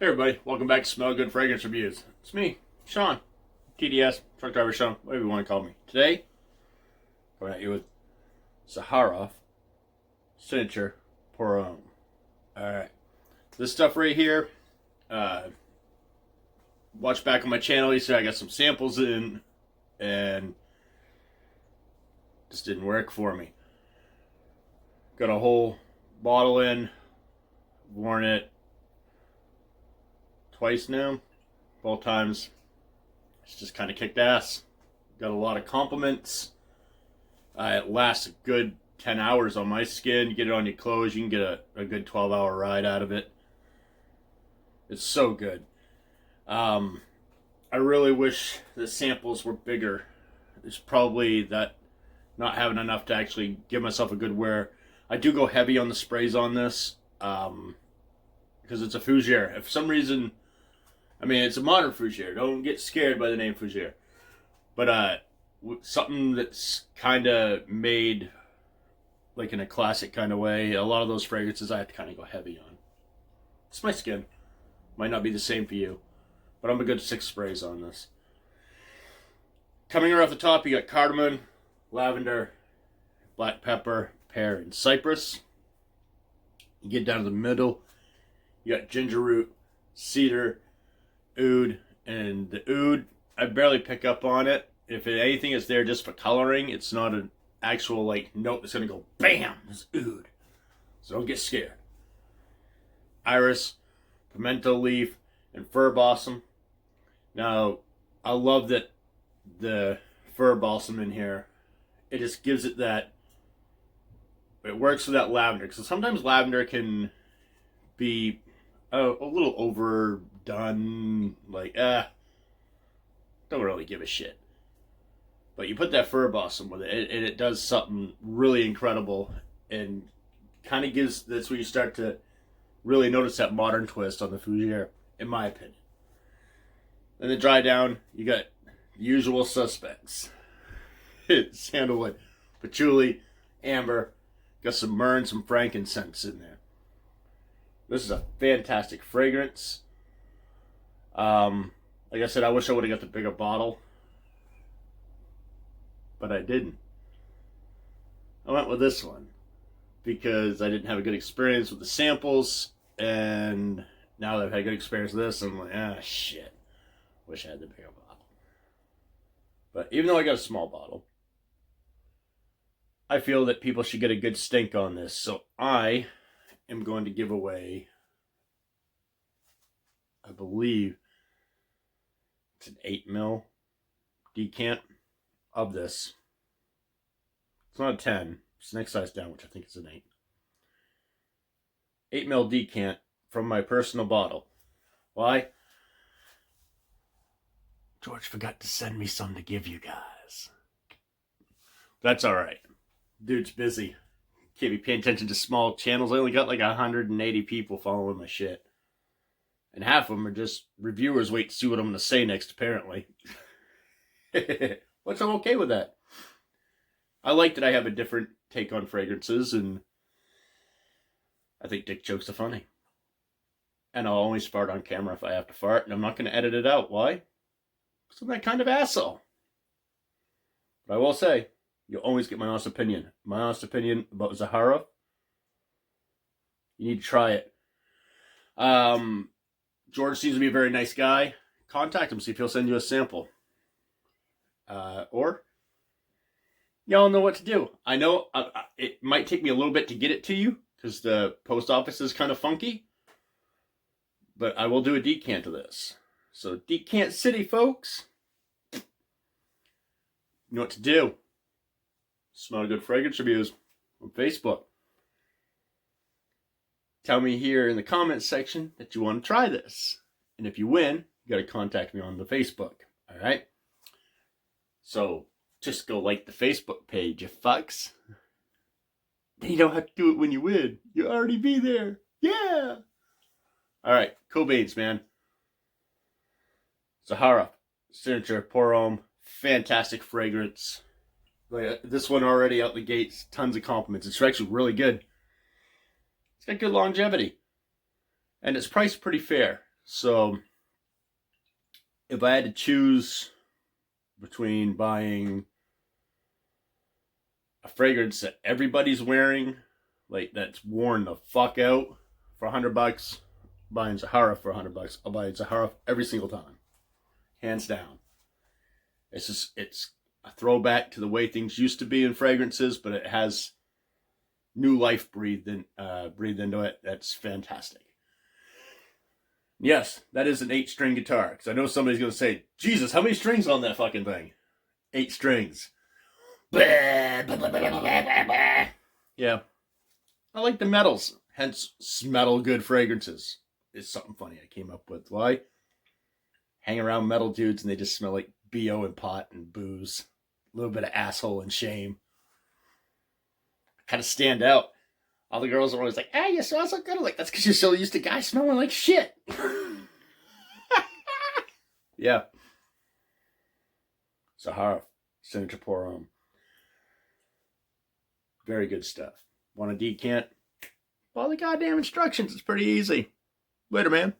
Hey everybody, welcome back to Smell Good Fragrance Reviews. It's me, Sean, TDS, Truck Driver Sean, whatever you want to call me. Today, coming at you with Zaharoff Signature Pour Homme. Alright, this stuff right here, watch back on my channel, you see I got some samples in, and just didn't work for me. Got a whole bottle in, worn it twice now. Both times it's just kind of kicked ass. Got a lot of compliments. It lasts a good 10 hours on my skin. You get it on your clothes, you can get a good 12-hour ride out of it. It's so good. I really wish the samples were bigger. It's probably that not having enough to actually give myself a good wear. I do go heavy on the sprays on this because it's a fougere. If for some reason, I mean, it's a modern fougere. Don't get scared by the name fougere. But something that's kind of made like in a classic kind of way. A lot of those fragrances I have to kind of go heavy on. It's my skin. Might not be the same for you. But I'm a good 6 sprays on this. Coming right off the top, you got cardamom, lavender, black pepper, pear, and cypress. You get down to the middle, you got ginger root, cedar, oud, and the oud, I barely pick up on it. If anything is there just for coloring, it's not an actual like note that's gonna go BAM! It's oud. So don't get scared. Iris, pimento leaf, and fir balsam. Now, I love that the fir balsam in here, it just gives it that, it works with that lavender, because sometimes lavender can be a little overdone, like, don't really give a shit. But you put that fir balsam with it, and it does something really incredible, and kind of gives, that's where you start to really notice that modern twist on the fougere, in my opinion. Then the dry down, you got the usual suspects. Sandalwood, patchouli, amber, got some myrrh and some frankincense in there. This is a fantastic fragrance. Like I said, I wish I would have got the bigger bottle, but I didn't. I went with this one because I didn't have a good experience with the samples, and now that I've had a good experience with this, I'm like, shit. Wish I had the bigger bottle. But even though I got a small bottle, I feel that people should get a good stink on this. So I am going to give away, I believe, it's an 8 ml decant of this. It's not a 10. It's the next size down, which I think is an 8. 8 ml decant from my personal bottle. Why? George forgot to send me some to give you guys. That's alright. Dude's busy. Can't be paying attention to small channels. I only got like 180 people following my shit. And half of them are just reviewers waiting to see what I'm going to say next, apparently. Which I'm okay with that. I like that I have a different take on fragrances, and I think dick jokes are funny. And I'll only fart on camera if I have to fart, and I'm not going to edit it out. Why? Because I'm that kind of asshole. But I will say, you'll always get my honest opinion. My honest opinion about Zaharoff. You need to try it. George seems to be a very nice guy. Contact him, see if he'll send you a sample. Or, y'all know what to do. I know it might take me a little bit to get it to you, because the post office is kind of funky. But I will do a decant of this. So, Decant City, folks. You know what to do. Smell Good Fragrance Reviews on Facebook. Tell me here in the comments section that you want to try this. And if you win, you got to contact me on the Facebook. Alright? So, just go like the Facebook page, you fucks. Then you don't have to do it when you win. You'll already be there. Yeah! Alright, cool beans, man. Zaharoff Signature Pour Homme. Fantastic fragrance. Like this one already out the gates, tons of compliments. It's actually really good. It's got good longevity. And it's priced pretty fair. So if I had to choose between buying a fragrance that everybody's wearing, like that's worn the fuck out for $100, buying Zaharoff for $100, I'll buy Zaharoff every single time, hands down. It's a throwback to the way things used to be in fragrances, but it has new life breathed into it. That's fantastic. Yes, that is an 8-string guitar. Because I know somebody's going to say, Jesus, how many strings on that fucking thing? 8 strings. Yeah. I like the metals. Hence, smell good fragrances. It's something funny I came up with. Why? Hang around metal dudes and they just smell like BO and pot and booze. A little bit of asshole and shame. Kind of stand out. All the girls are always like, "Hey, you smell so good." I'm like, that's because you're so used to guys smelling like shit. Yeah. Zaharoff, signature pour Homme. Very good stuff. Want a decant? Follow the goddamn instructions. It's pretty easy. Later, man.